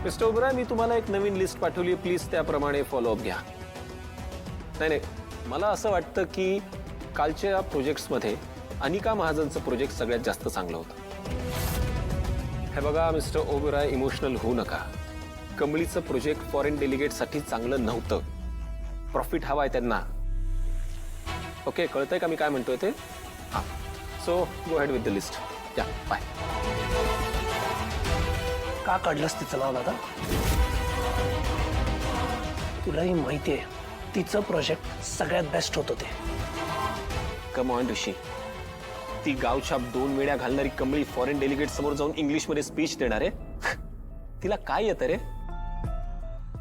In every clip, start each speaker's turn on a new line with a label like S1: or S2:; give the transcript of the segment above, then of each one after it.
S1: Mister Oberoi, मी तुम्हाला एक नवीन list पाठवली, प्लीज त्याप्रमाणे फॉलोअप घ्या. नाही, मला असं वाटतं की कालच्या प्रोजेक्ट्समध्ये अनिका महाजनचं प्रोजेक्ट सगळ्यात जास्त चांगलं होतं. हे बघा मिस्टर ओबराय, इमोशनल होऊ नका. कमळीचं प्रोजेक्ट फॉरेन डेलिगेटसाठी चांगलं नव्हतं. प्रॉफिट हवाय त्यांना. ओके, कळतंय का मी काय म्हणतोय ते? हां, so go head with the list. या, बाय.
S2: का काढलंस तिचं नाव दादा? तुलाही माहिती आहे तिचं प्रोजेक्ट सगळ्यात बेस्ट होतं ते.
S1: कम ऑन ऋषी, ती गावछाप 2 वेळा घालणारी कमळी फॉरेन डेलिगेट समोर जाऊन इंग्लिशमध्ये स्पीच देणार आहे. तिला काय येतं रे?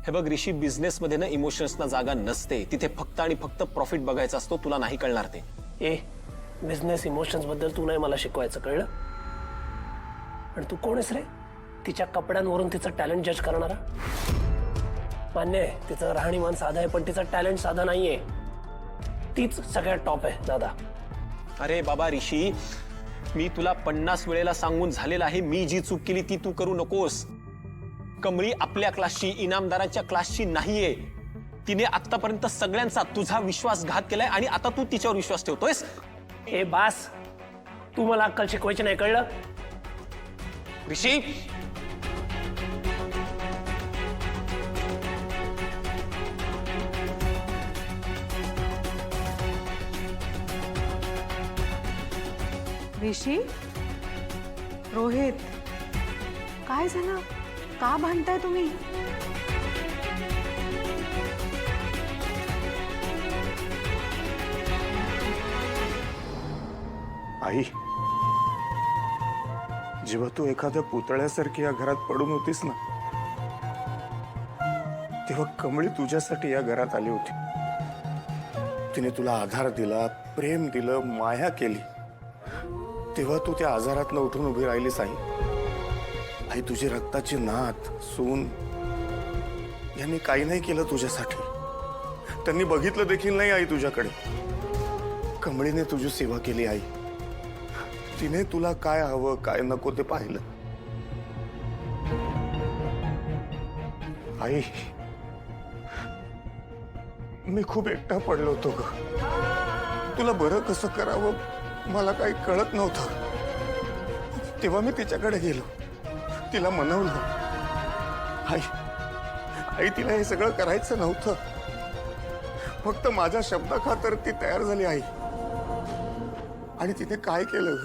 S1: हे बघ ऋषी, बिझनेसमध्ये ना इमोशन्सना जागा नसते. तिथे फक्त आणि फक्त प्रॉफिट बघायचा असतो. तुला नाही कळणार ते.
S2: बिझनेस इमोशन्स बद्दल तू नाही मला शिकवायचं, कळलं? पण तू कोण आहेस रे तिच्या कपड्यांवरून तिचं टॅलेंट जज करणारा? मान्य आहे तिचं राहणीमान साधा आहे, पण तिचं टॅलेंट साधा नाहीये. तीच सगळ्यात टॉप आहे दादा.
S1: अरे बाबा ऋषी, मी तुला 50 वेळेला सांगून झालेलं आहे, मी जी चूक केली ती तू करू नकोस. कमळी आपल्या क्लासची, इनामदारांच्या क्लासची नाहीये. तिने आतापर्यंत सगळ्यांचा तुझा विश्वासघात केलाय आणि आता तू तिच्यावर विश्वास ठेवतोयस.
S2: बास, तू मला अक्कल शिकवायची नाही, कळलं?
S1: ऋषी,
S3: ऋषी, रोहित, काय झालं? का भांडताय तुम्ही?
S4: आई, जेव्हा तू एखाद्या पुतळ्यासारखी या घरात पडून होतीस ना, तेव्हा कमळी तुझ्यासाठी या घरात आली होती. तिने तुला आधार दिला, प्रेम दिलं, माया केली. तेव्हा तू त्या आजारातनं उठून उभी राहिलीस आई. आई, तुझी रक्ताची नात, सून यांनी काही नाही केलं तुझ्यासाठी. त्यांनी बघितलं देखील नाही आई तुझ्याकडे. कमळीने तुझी सेवा केली आई. तिने तुला काय हवं काय नको ते पाहिलं. आई, मी खूप एकटा पडलो होतो ग. तुला बरं कसं करावं मला काही कळत नव्हतं. तेव्हा मी तिच्याकडे गेलो, तिला मनवलं. आई, आई, तिला हे सगळं करायचं नव्हतं. फक्त माझ्या शब्दाखातर ती तयार झाली आई. आणि तिने काय केलं?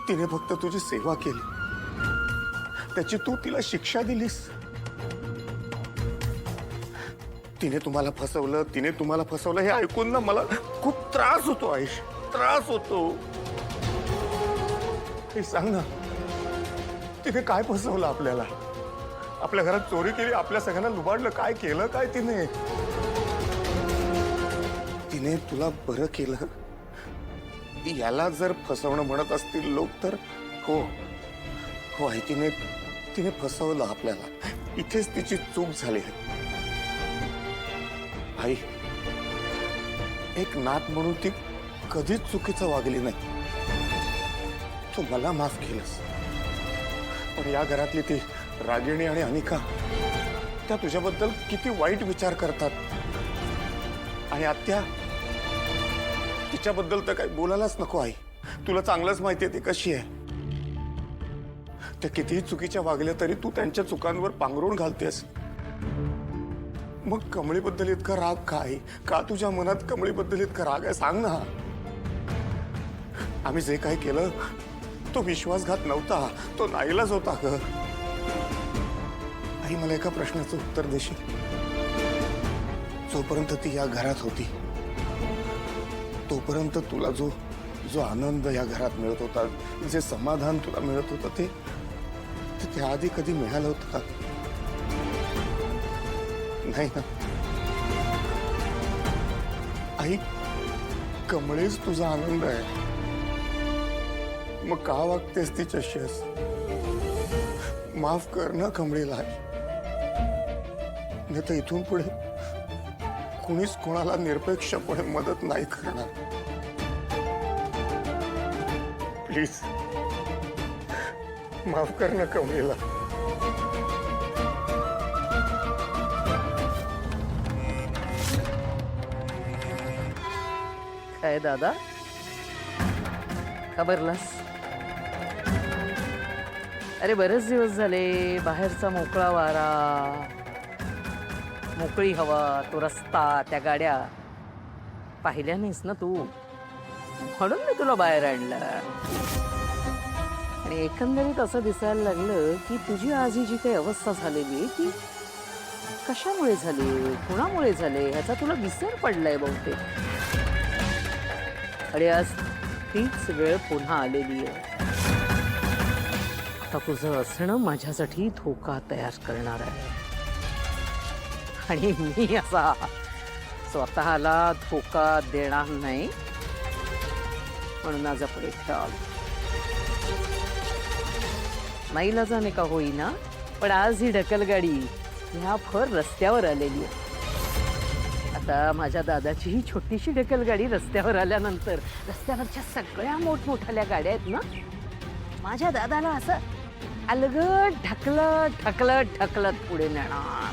S4: तिने फक्त तुझी सेवा केली. त्याची तू तिला शिक्षा दिलीस. तिने तुम्हाला फसवलं हे ऐकून ना मला खूप त्रास होतो आई, त्रास होतो. हे सांग ना, तिने काय फसवलं आपल्याला? आपल्या घरात चोरी केली, आपल्या सगळ्यांना लुबाडलं, काय केलं काय तिने? तिने तुला बरं केलं. याला जर फसवणं म्हणत असतील लोक तर हो हो आई, तिने फसवलं आपल्याला. इथेच तिची चूक झाली आहे आई. एक नात म्हणून ती कधीच चुकीचं वागली नाही. तू मला माफ केलंस. पण या घरातली ती रागिणी आणि अनिका, त्या तुझ्याबद्दल किती वाईट विचार करतात. आणि आत्या, तिच्याबद्दल तर काही बोलायलाच नको आई. तुला चांगलंच माहितीये ती कशी आहे. त्या कितीही चुकीच्या वागल्या तरी तू त्यांच्या चुकांवर पांघरून घालतेस. मग कमळीबद्दल इतका राग काय? का तुझ्या मनात कमळीबद्दल इतका राग आहे? सांग ना. आम्ही जे काही केलं तो विश्वासघात नव्हता, तो नाईलाज होता ग. आई, मला एका प्रश्नाचं उत्तर देशील? जोपर्यंत ती या घरात होती तोपर्यंत तुला जो आनंद या घरात मिळत होता, जे समाधान तुला मिळत होतं, ते त्याआधी कधी मिळालं होतं का? नाही ना आई. कमळीच तुझा आनंद आहे. मग का वागतेस तिच्याशी असं? माफ कर ना कमळीला. नाही तर इथून पुढे कुणीच कोणाला निरपेक्षपणे मदत नाही करणार. प्लीज माफ कर ना कमळीला.
S5: काय दादा का भरलास? अरे बरेच दिवस झाले, बाहेरचा मोकळा वारा, मोकळी हवा, तो रस्ता, त्या गाड्या पाहिल्या नाहीस ना तू, म्हणून मी तुला बाहेर आणलं. आणि एकंदरीत असं दिसायला लागलं की तुझी आज ही जी काही अवस्था झालेली ती कशामुळे झाली, कुणामुळे झाले ह्याचा तुला विसर पडलाय बहुतेक. आणि आज तीच वेळ पुन्हा आलेली आहे. आता तुझं असणं माझ्यासाठी धोका तयार करणार आहे. आणि मी असा स्वतःला धोका देणार नाही, म्हणून आज आपण एकटा आलो. नाईलाजाने का होईना, पण आज ही ढकलगाडी ह्या भर रस्त्यावर आलेली आहे. आता माझ्या दादाची ही छोटीशी ढकलगाडी रस्त्यावर आल्यानंतर रस्त्यावरच्या सगळ्या मोठमोठ्या गाड्या आहेत ना, माझ्या दादाला असं अलगद ढकलत ढकलत ढकलत पुढे नेणार.